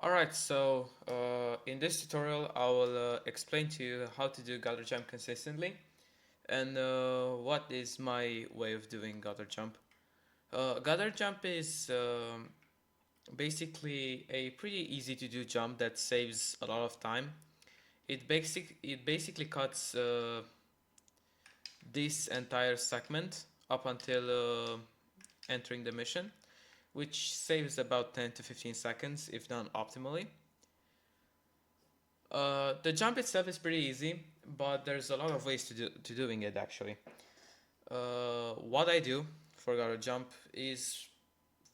Alright, so in this tutorial I will explain to you how to do gutter jump consistently and what is my way of doing gutter jump. Gutter jump is basically a pretty easy to do jump that saves a lot of time. It basically cuts this entire segment up until entering the mission, which saves about 10 to 15 seconds if done optimally. The jump itself is pretty easy, but there's a lot of ways to doing it actually. What I do for gutter jump is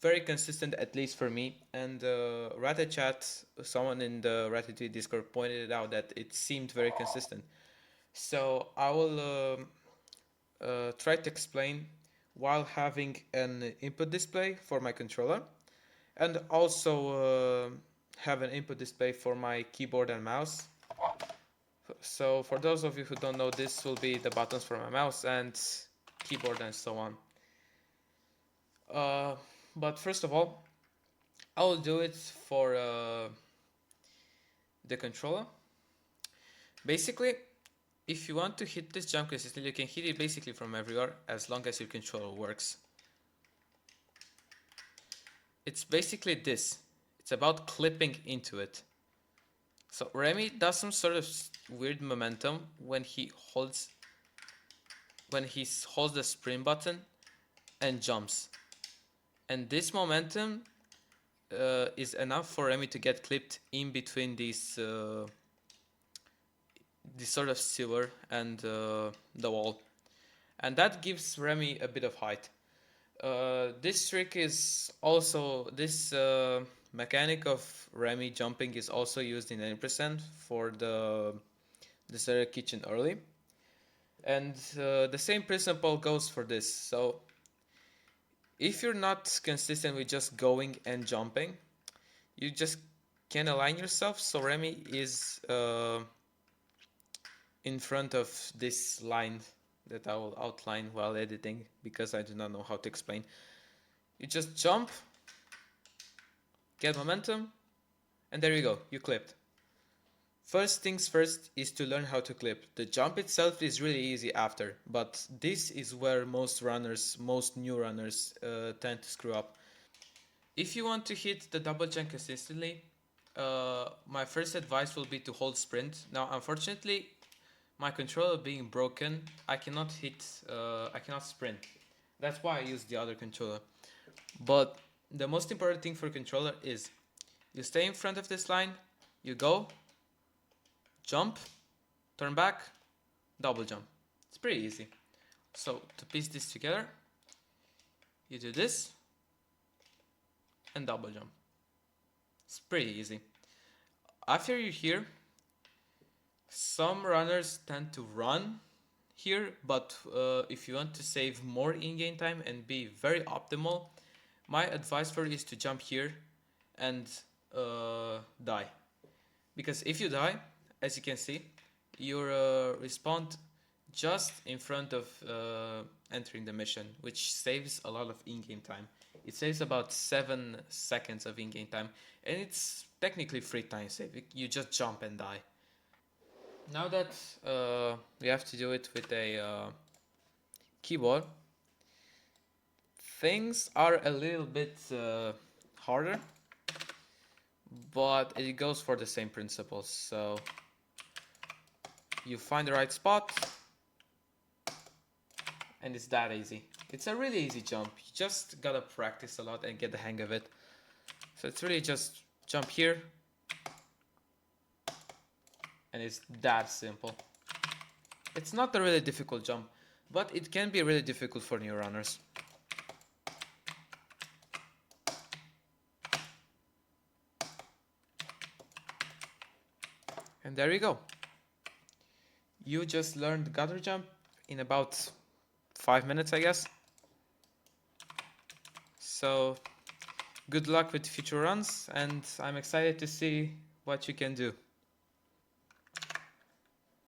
very consistent, at least for me. And Rattachat, someone in the Ratatouille Discord pointed out that it seemed very consistent. So I will try to explain while having an input display for my controller, and also have an input display for my keyboard and mouse. So for those of you who don't know, this will be the buttons for my mouse and keyboard and so on. But first of all, I will do it for the controller. Basically, if you want to hit this jump consistently, you can hit it basically from everywhere as long as your controller works. It's basically this. It's about clipping into it. So Remy does some sort of weird momentum when he holds the sprint button and jumps. And this momentum is enough for Remy to get clipped in between this sort of sewer and the wall. And that gives Remy a bit of height. This trick is also, this mechanic of Remy jumping is also used in 90% for the Deserted Kitchen early. And the same principle goes for this. So if you're not consistent with just going and jumping, you just can align yourself so Remy is in front of this line that I will outline while editing because I do not know how to explain. You just jump, get momentum, and there you go, you clipped. First things first is to learn how to clip. The jump itself is really easy after, but this is where most new runners tend to screw up. If you want to hit the double jump consistently, my first advice will be to hold sprint. Now, unfortunately, my controller being broken, I cannot sprint. That's why I use the other controller. But the most important thing for controller is you stay in front of this line, you go, jump, turn back, double jump. It's pretty easy. So to piece this together, you do this and double jump. It's pretty easy. After you're here, some runners tend to run here, but if you want to save more in-game time and be very optimal, my advice for you is to jump here and die. Because if you die, as you can see, you respawn just in front of entering the mission, which saves a lot of in-game time. It saves about 7 seconds of in-game time, and it's technically free time save. You just jump and die. Now that we have to do it with a keyboard, things are a little bit harder, but it goes for the same principles. So you find the right spot, and it's that easy. It's a really easy jump. You just gotta practice a lot and get the hang of it. So it's really just jump here, and it's that simple. It's not a really difficult jump, but it can be really difficult for new runners. And there you go. You just learned gutter jump in about 5 minutes, I guess. So good luck with future runs, and I'm excited to see what you can do.